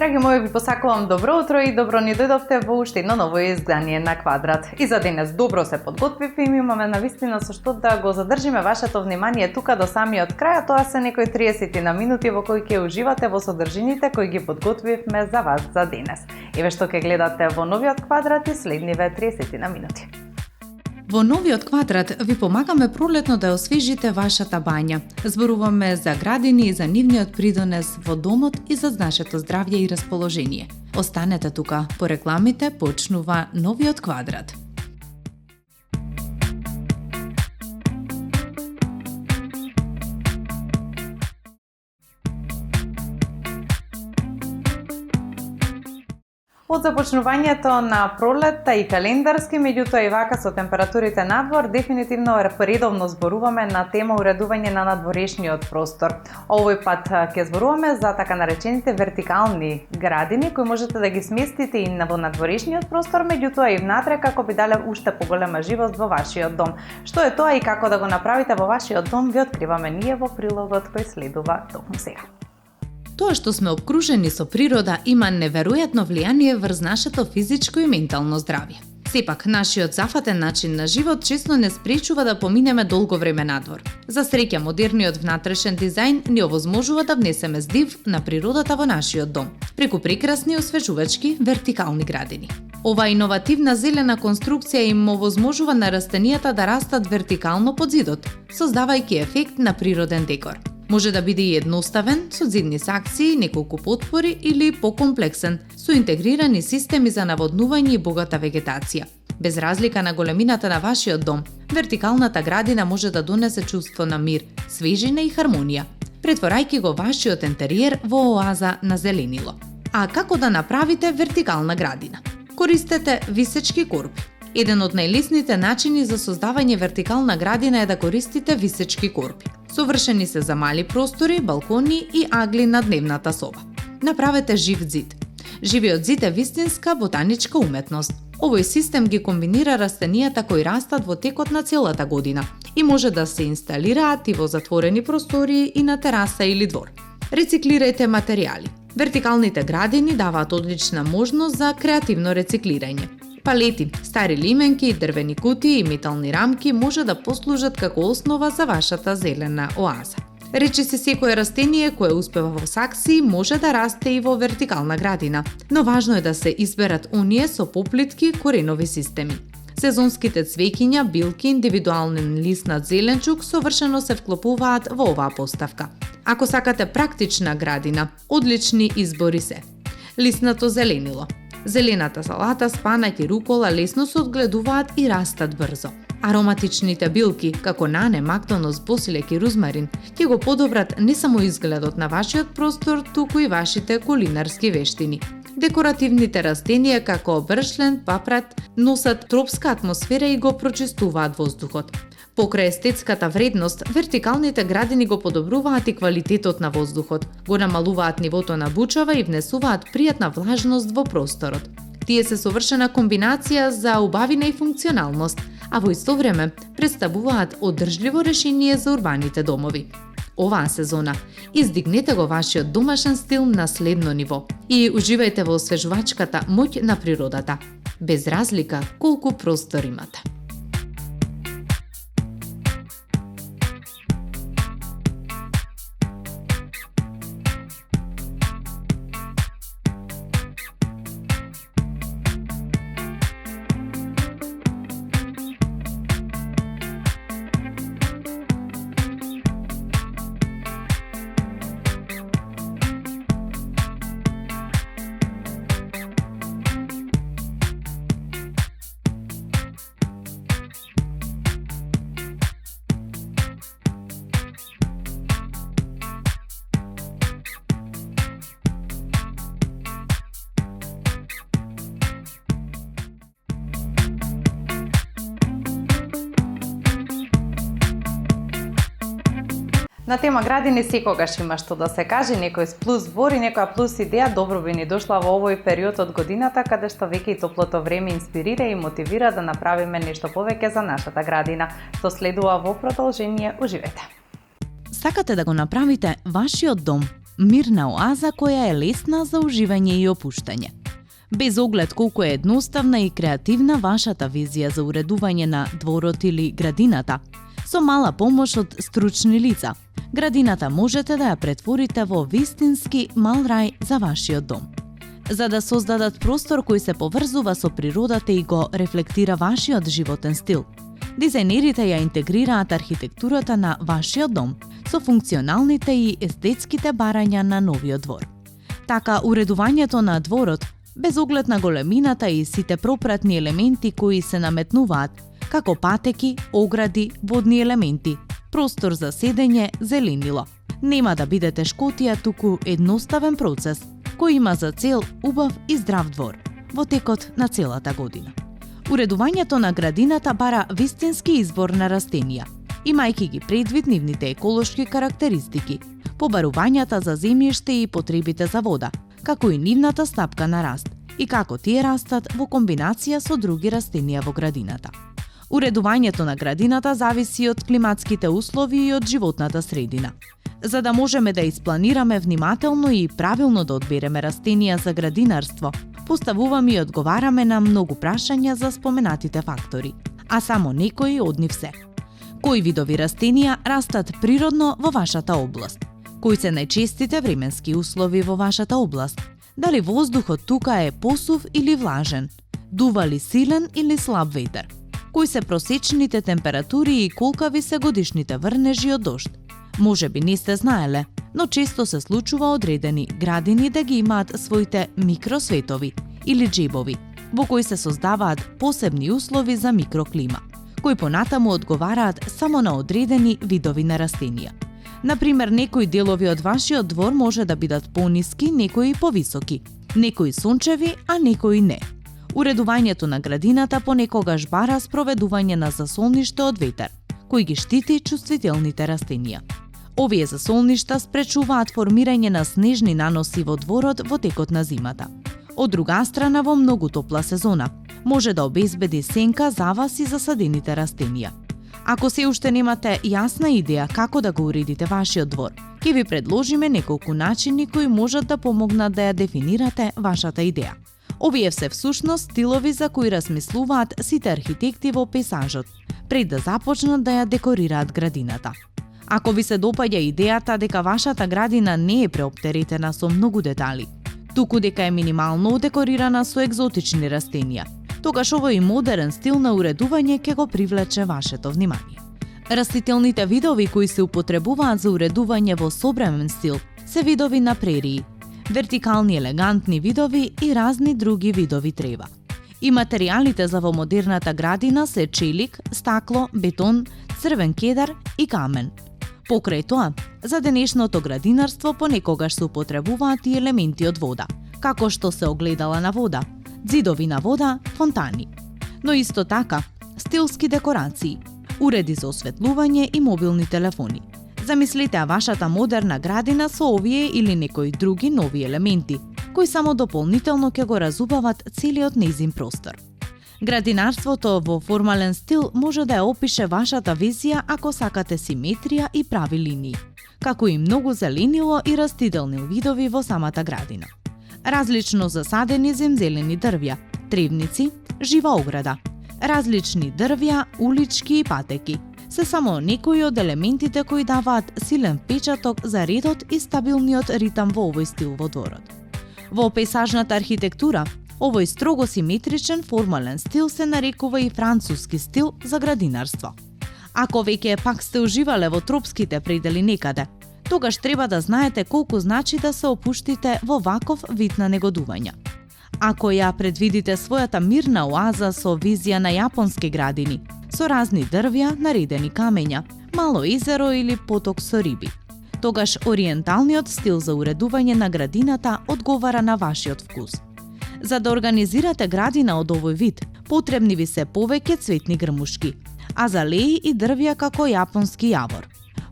Драги мои, ви посакувам добро утро и добро ни дојдовте во уште едно ново издание на Квадрат. И за денес добро се подготвивме и имаме навистина со што да го задржиме вашето внимание тука до самиот крај, а тоа се некои 30 на минути во кои ќе уживате во содржините кои ги подготвивме за вас за денес. Еве што ќе гледате во новиот Квадрат и следниве 30 на минути. Во новиот Квадрат ви помагаме пролетно да освежите вашата бања. Зборуваме за градини и за нивниот придонес во домот и за нашето здравје и расположение. Останете тука, по рекламите почнува новиот Квадрат. Од започнувањето на пролетта и календарски, меѓутоа и вака со температурите надвор, дефинитивно редовно зборуваме на тема уредување на надворешниот простор. Овој пат ќе зборуваме за така наречените вертикални градини, кои можете да ги сместите и во надворешниот простор, меѓутоа и внатре како би дале уште поголема живост во вашиот дом. Што е тоа и како да го направите во вашиот дом, ви откриваме ние во прилогот кој следува токму сега. Тоа што сме обкружени со природа има неверојатно влијание врз нашето физичко и ментално здравје. Сепак, нашиот зафатен начин на живот често не спречува да поминеме долго време надвор. За среќа, модерниот внатрешен дизајн ни овозможува да внесеме здив на природата во нашиот дом, преку прекрасни освежувачки вертикални градини. Ова иновативна зелена конструкција им овозможува на растенијата да растат вертикално под зидот, создавајќи ефект на природен декор. Може да биде и едноставен, со зидни сакции, неколку потпори или покомплексен, со интегрирани системи за наводнување и богата вегетација. Без разлика на големината на вашиот дом, вертикалната градина може да донесе чувство на мир, свежина и хармонија, претворајќи го вашиот интериер во оаза на зеленило. А како да направите вертикална градина? Користете висечки корпи. Еден од најлесните начини за создавање вертикална градина е да користите висечки корпи. Совршени се за мали простори, балкони и агли на дневната соба. Направете жив зид. Живиот зид е вистинска ботаничка уметност. Овој систем ги комбинира растенијата кои растат во текот на целата година и може да се инсталираат и во затворени простории и на тераса или двор. Рециклирајте материјали. Вертикалните градини даваат одлична можност за креативно рециклирање. Палети, стари лименки, дрвени кутии и метални рамки може да послужат како основа за вашата зелена оаза. Речиси секое растение кое успева во саксии може да расте и во вертикална градина, но важно е да се изберат оние со поплитки коренови системи. Сезонските цвеќиња, билки, индивидуален лиснат зеленчук совршено се вклопуваат во оваа поставка. Ако сакате практична градина, одлични избори се: лиснато зеленило. Зелената салата, спанаќ и рукола лесно се одгледуваат и растат брзо. Ароматичните билки, како нане, мактонос, босилек и рузмарин, ќе го подобрат не само изгледот на вашиот простор, туку и вашите кулинарски вештини. Декоративните растенија, како бршлен, папрат, носат тропска атмосфера и го прочистуваат воздухот. Покрај естетската вредност, вертикалните градини го подобруваат и квалитетот на воздухот, го намалуваат нивото на бучава и внесуваат пријатна влажност во просторот. Тие се совршена комбинација за убавина и функционалност, а во исто време представуваат одржливо решение за урбаните домови. Оваа сезона издигнете го вашиот домашен стил на следно ниво и уживајте во освежувачката моќ на природата, без разлика колку простор имате. На тема градини секогаш има што да се каже, некој плюс збор и некоја плюс идеја добро би ни дошла во овој период од годината, каде што веќе и топлото време инспирира и мотивира да направиме нешто повеќе за нашата градина. Што следува во продолжение, уживете. Сакате да го направите вашиот дом мирна оаза која е лесна за уживање и опуштање. Без оглед колку е едноставна и креативна вашата визија за уредување на дворот или градината, со мала помош од стручни лица, градината можете да ја претворите во вистински мал рај за вашиот дом. За да создадат простор кој се поврзува со природата и го рефлектира вашиот животен стил, дизајнерите ја интегрираат архитектурата на вашиот дом со функционалните и естетските барања на новиот двор. Така, уредувањето на дворот, без оглед на големината и сите пропратни елементи кои се наметнуваат, како патеки, огради, водни елементи, простор за седење, зеленило, нема да биде тешкотија, туку едноставен процес кој има за цел убав и здрав двор во текот на целата година. Уредувањето на градината бара вистински избор на растенија, имајќи ги предвид нивните еколошки карактеристики, побарувањата за земјиште и потребите за вода, како и нивната стапка на раст и како тие растат во комбинација со други растенија во градината. Уредувањето на градината зависи од климатските услови и од животната средина. За да можеме да испланираме внимателно и правилно да одбереме растенија за градинарство, поставуваме и одговараме на многу прашања за споменатите фактори, а само некои од нив се: кои видови растенија растат природно во вашата област? Кои се најчестите временски услови во вашата област? Дали воздухот тука е посув или влажен? Дува ли силен или слаб ветер? Кои се просечните температури и колкави се годишните врнежи од дожд? Може би не сте знаеле, но често се случува одредени градини да ги имаат своите микросветови или джебови, во кои се создаваат посебни услови за микроклима, кои понатаму одговараат само на одредени видови на растенија. Например, некои делови од вашиот двор може да бидат пониски, некои повисоки, некои сончеви, а некои не. Уредувањето на градината понекогаш бара спроведување на засолниште од ветер, кој ги штити чувствителните растенија. Овие засолништа спречуваат формирање на снежни наноси во дворот во текот на зимата. Од друга страна, во многу топла сезона, може да обезбеди сенка за вас и засадените растенија. Ако се уште немате јасна идеја како да го уредите вашиот двор, ќе ви предложиме неколку начини кои можат да помогнат да ја дефинирате вашата идеја. Овие се всушност стилови за кои размислуваат сите архитекти во пейзажот, пред да започнат да ја декорираат градината. Ако ви се допаѓа идејата дека вашата градина не е преоптеретена со многу детали, туку дека е минимално декорирана со екзотични растенија, тогаш овој модерен стил на уредување ќе го привлече вашето внимание. Растителните видови кои се употребуваат за уредување во современ стил се видови на прерии, вертикални елегантни видови и разни други видови трева. И материјалите за во модерната градина се челик, стакло, бетон, црвен кедар и камен. Покрај тоа, за денешното градинарство понекогаш се употребуваат и елементи од вода, како што се огледала на вода, ѕидови на вода, фонтани. Но исто така, стилски декорации, уреди за осветлување и мобилни телефони. Замислете вашата модерна градина со овие или некои други нови елементи, кои само дополнително ќе го разубават целиот нејзин простор. Градинарството во формален стил може да ја опише вашата визија ако сакате симетрија и прави линии, како и многу зеленило и растителни видови во самата градина. Различно засадени земзелени дрвја, тревници, жива ограда, различни дрвја, улички и патеки, се само некои од елементите кои даваат силен впечаток за редот и стабилниот ритам во овој стил во дворот. Во пейзажната архитектура, овој строго симетричен формален стил се нарекува и француски стил за градинарство. Ако веќе пак сте уживале во тропските предели некаде, тогаш треба да знаете колку значи да се опуштите во ваков вид на негодувања. Ако ја предвидите својата мирна оаза со визија на јапонски градини, со разни дрвја, наредени камења, мало езеро или поток со риби, тогаш ориенталниот стил за уредување на градината одговара на вашиот вкус. За да организирате градина од овој вид, потребни ви се повеќе цветни грмушки, азалеи и дрвја како јапонски јавор.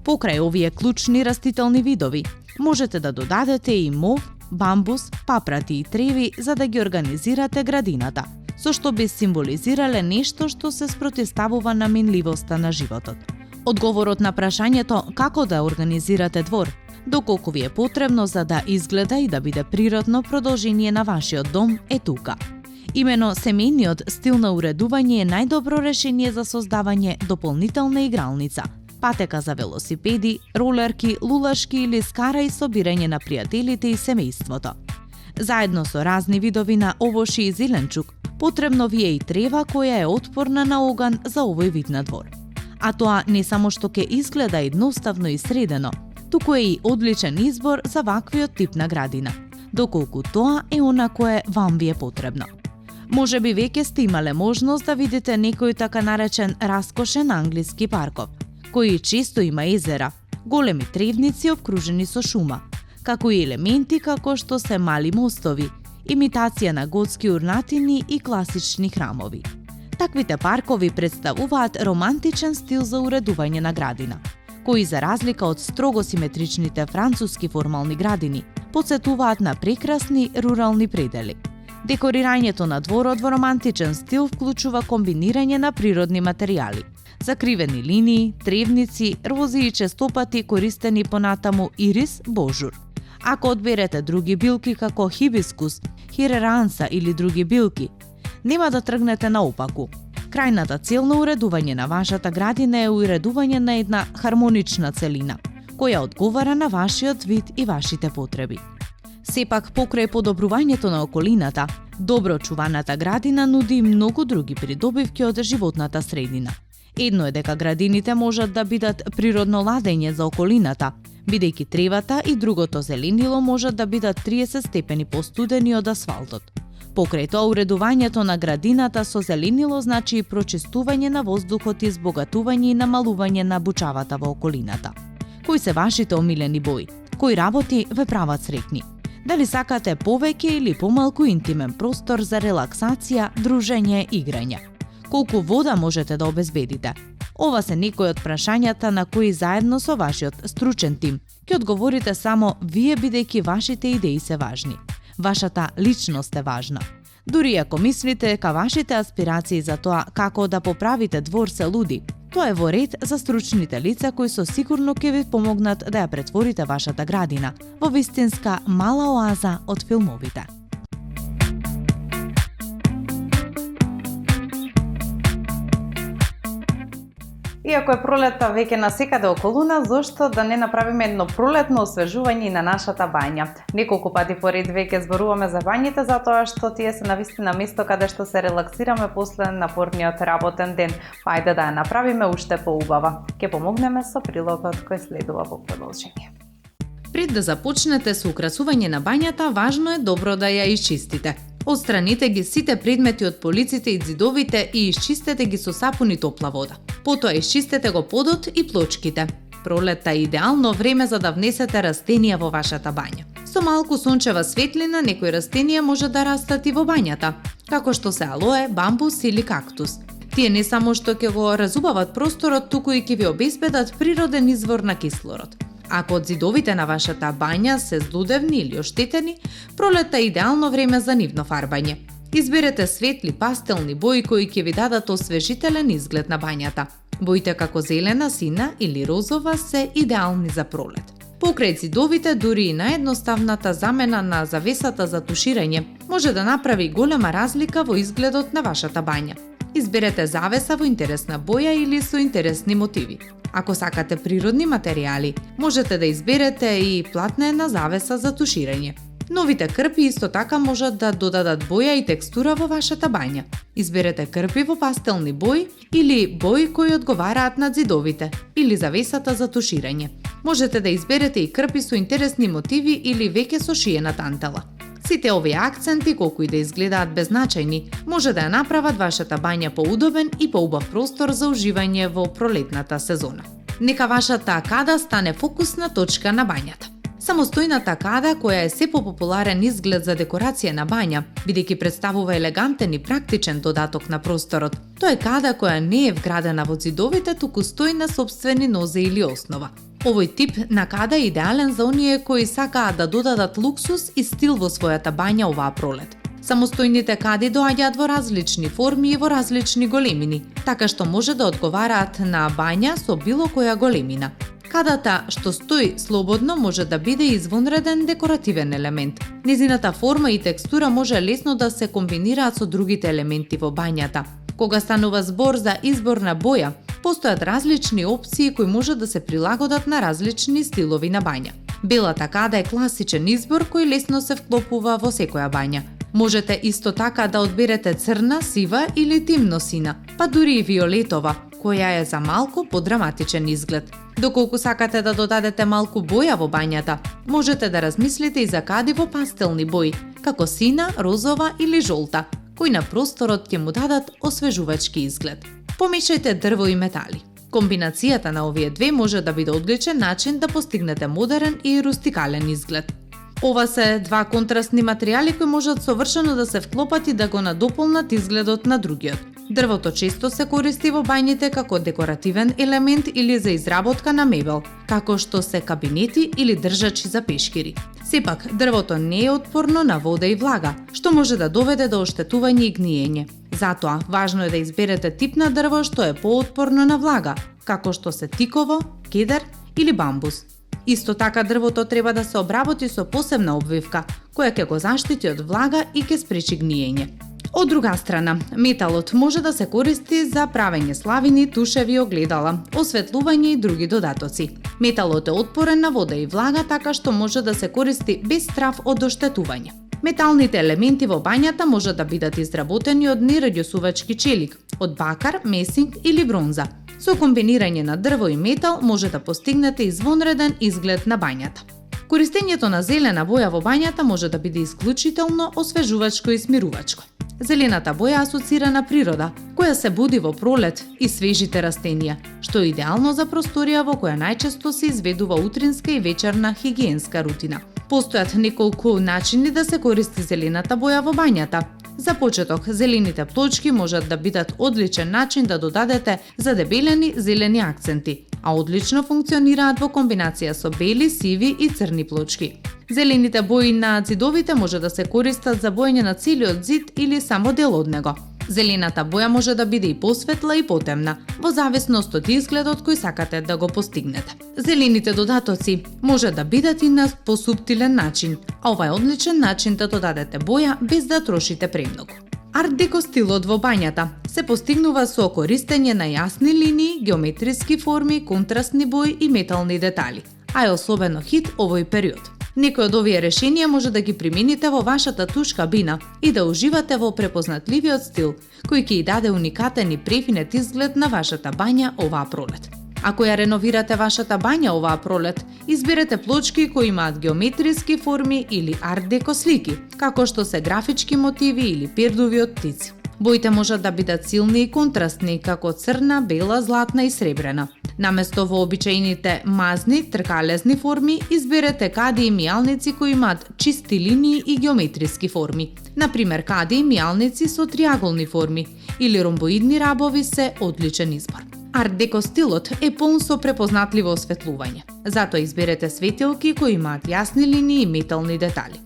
Покрај овие клучни растителни видови, можете да додадете и мов, бамбус, папрати и треви за да ги организирате градината, со што би символизирале нешто што се спротивставува на минливоста на животот. Одговорот на прашањето како да организирате двор Доколку ви е потребно за да изгледа и да биде природно продолжение на вашиот дом е тука. Имено семејниот стил на уредување е најдобро решение за создавање дополнителна игралница, патека за велосипеди, ролерки, лулашки или скара и собирање на пријателите и семејството. Заедно со разни видови на овоши и зеленчук, потребно ви е и трева која е отпорна на оган за овој вид на двор. А тоа не само што ќе изгледа едноставно и средено, туку е и одличен избор за ваквиот тип на градина, доколку тоа е она кое вам ви е потребно. Може би веќе сте имале можност да видите некој така наречен раскошен англиски парков, кој често има езера, големи тревници обкружени со шума, како и елементи како што се мали мостови, имитација на готски урнатини и класични храмови. Таквите паркови представуваат романтичен стил за уредување на градина, кои за разлика од строго симетричните француски формални градини, потсетуваат на прекрасни рурални предели. Декорирањето на дворот во романтичен стил вклучува комбинирање на природни материјали, закривени линии, тревници, рози и честопати користени понатаму ирис, божур. Ако одберете други билки како хибискус, хиреранса или други билки, нема да тргнете наопаку. Крајната цел на уредување на вашата градина е уредување на една хармонична целина, која одговара на вашиот вид и вашите потреби. Сепак, покрај подобрувањето на околината, добро чуваната градина нуди и многу други придобивки од животната средина. Едно е дека градините можат да бидат природно ладење за околината, бидејќи тревата и другото зеленило можат да бидат 30 степени постудени од асфалтот. Покрај тоа, уредувањето на градината со зеленило значи и прочистување на воздухот и збогатување и намалување на бучавата во околината. Кои се вашите омилени бои? Кои работи ве прават среќни? Дали сакате повеќе или помалку интимен простор за релаксација, дружење и играње? Колку вода можете да обезбедите? Ова се некои од прашањата на кои заедно со вашиот стручен тим ќе одговорите само вие, бидејќи вашите идеи се важни. Вашата личност е важна. Дури ако мислите дека вашите аспирации за тоа како да поправите двор се луди, тоа е во ред за стручните лица кои со сигурно ќе ви помогнат да ја претворите вашата градина во вистинска мала оаза од филмовите. Иако е пролета веќе насекаде околу нас, зошто да не направиме едно пролетно освежување на нашата бања? Неколку пати поред веќе зборуваме за бањите затоа што тие се навистина место каде што се релаксираме после напорниот работен ден. Ајде да ја направиме уште поубава. Ќе помогнеме со прилогот кој следува во продолжение. Пред да започнете со украсување на бањата, важно е добро да ја исчистите. Отстраните ги сите предмети од полиците и ѕидовите и исчистете ги со сапун и топла вода. Потоа исчистете го подот и плочките. Пролетта е идеално време за да внесете растенија во вашата бања. Со малку сончева светлина некои растенија може да растат и во бањата, како што се алоe, бамбус или кактус. Тие не само што ќе го разубават просторот, туку и ќе ви обезбедат природен извор на кислород. Ако од ѕидовите на вашата бања се злудевни или оштетени, пролетта е идеално време за нивно фарбање. Изберете светли пастелни бои кои ќе ви дадат освежителен изглед на бањата. Боите како зелена, сина или розова се идеални за пролет. Покрај ѕидовите, дури и наједноставната замена на завесата за туширање може да направи голема разлика во изгледот на вашата бања. Изберете завеса во интересна боја или со интересни мотиви. Ако сакате природни материјали, можете да изберете и платнена завеса за туширање. Новите крпи исто така можат да додадат боја и текстура во вашата бања. Изберете крпи во пастелни бои или бои кои одговараат на ѕидовите или завесата за туширање. Можете да изберете и крпи со интересни мотиви или веќе со шиена тантала. Сите овие акценти, колку и да изгледаат беззначајни, може да ја направат вашата бања поудобен и поубав простор за уживање во пролетната сезона. Нека вашата акада стане фокусна точка на бањата. Самостојната акада, која е се попопуларен изглед за декорација на бања, бидејќи представува елегантен и практичен додаток на просторот, тоа е када која не е вградена во ѕидовите, туку стои на сопствени нозе или основа. Овој тип на када е идеален за оние кои сакаат да додадат луксус и стил во својата бања оваа пролет. Самостојните кади доаѓаат во различни форми и во различни големини, така што може да одговараат на бања со било која големина. Кадата што стои слободно може да биде извонреден декоративен елемент. Незината форма и текстура може лесно да се комбинираат со другите елементи во бањата. Кога станува збор за избор на боја, постојат различни опции кои може да се прилагодат на различни стилови на бања. Белата када е класичен избор кој лесно се вклопува во секоја бања. Можете исто така да одберете црна, сива или темно сина, па дури и виолетова, која е за малку подраматичен изглед. Доколку сакате да додадете малку боја во бањата, можете да размислите и за кади во пастелни бои, како сина, розова или жолта, кои на просторот ќе му дадат освежувачки изглед. Помешајте дрво и метали. Комбинацијата на овие две може да биде одличен начин да постигнете модерен и рустикален изглед. Ова се два контрастни материјали кои можат совршено да се вклопат и да го надополнат изгледот на другиот. Дрвото често се користи во бањите како декоративен елемент или за изработка на мебел, како што се кабинети или држачи за пешкири. Сепак, дрвото не е отпорно на вода и влага, што може да доведе до оштетување и гниење. Затоа, важно е да изберете тип на дрво што е поотпорно на влага, како што се тиково, кедар или бамбус. Исто така дрвото треба да се обработи со посебна обвивка, која ќе го заштити од влага и ќе спречи гниење. Од друга страна, металот може да се користи за правење славини, тушеви, огледала, осветлување и други додатоци. Металот е отпорен на вода и влага, така што може да се користи без страв од оштетување. Металните елементи во бањата може да бидат изработени од нерадиосувачки челик, од бакар, месинг или бронза. Со комбинирање на дрво и метал може да постигнете извонреден изглед на бањата. Користењето на зелена боја во бањата може да биде исклучително освежувачко и смирувачко. Зелената боја асоцира на природа, која се буди во пролет и свежите растенија, што е идеално за просторија во која најчесто се изведува утринска и вечерна хигиенска рутина. Постојат неколку начини да се користи зелената боја во бањата. За почеток, зелените плочки можат да бидат одличен начин да додадете задебелени зелени акценти, а одлично функционираат во комбинација со бели, сиви и црни плочки. Зелените бои на ѕидовите може да се користат за боење на целиот ѕид или само дел од него. Зелената боја може да биде и посветла и потемна, во зависност од изгледот кој сакате да го постигнете. Зелените додатоци може да бидат и на посуптилен начин, а ова е одличен начин да додадете боја без да трошите премногу. Арт-деко стилот во бањата се постигнува со користење на јасни линии, геометриски форми, контрастни бои и метални детали, а е особено хит овој период. Некој од овие решенија може да ги примените во вашата туш кабина и да уживате во препознатливиот стил, кој ќе ја даде уникатен и префинет изглед на вашата бања оваа пролет. Ако ја реновирате вашата бања оваа пролет, изберете плочки кои имаат геометриски форми или арт-деко слики, како што се графички мотиви или пердови од птици. Боите можат да бидат силни и контрастни, како црна, бела, златна и сребрена. Наместо вообичаените мазни, тркалезни форми, изберете кади и мијалници кои имаат чисти линии и геометриски форми. Например, кади и мијалници со триаголни форми или ромбоидни рабови се одличен избор. Арт-деко стилот е полн со препознатливо осветлување. Затоа изберете светилки кои имаат јасни линии и метални детали.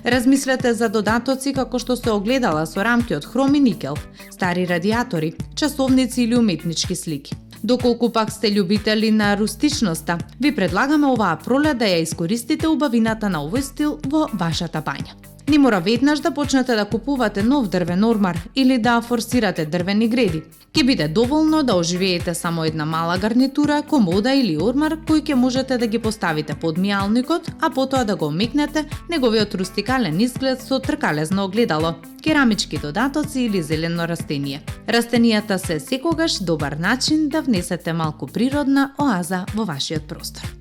Размислете за додатоци како што се огледала со рамки од хром и никел, стари радиатори, часовници или уметнички слики. Доколку пак сте љубители на рустичноста, ви предлагаме оваа пролет да ја искористите убавината на овој стил во вашата бања. Не мора веднаш да почнете да купувате нов дрвен ормар или да форсирате дрвени греди. Ќе биде доволно да оживеете само една мала гарнитура, комода или ормар кој ќе можете да ги поставите под мијалникот, а потоа да го омекнете неговиот рустикален изглед со тркалезно огледало, керамички додатоци или зелено растение. Растенијата се секогаш добар начин да внесете малку природна оаза во вашиот простор.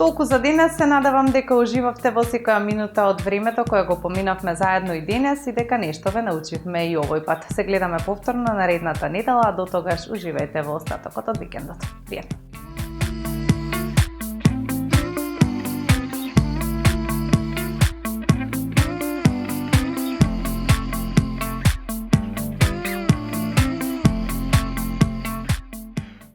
Толку за денес, се надевам дека уживавте во секоја минута од времето кое го поминавме заедно и денес и дека нешто ве научивме и овој пат. Се гледаме повторно наредната недела, а до тогаш уживајте во остатокот од викендот. Пријатно!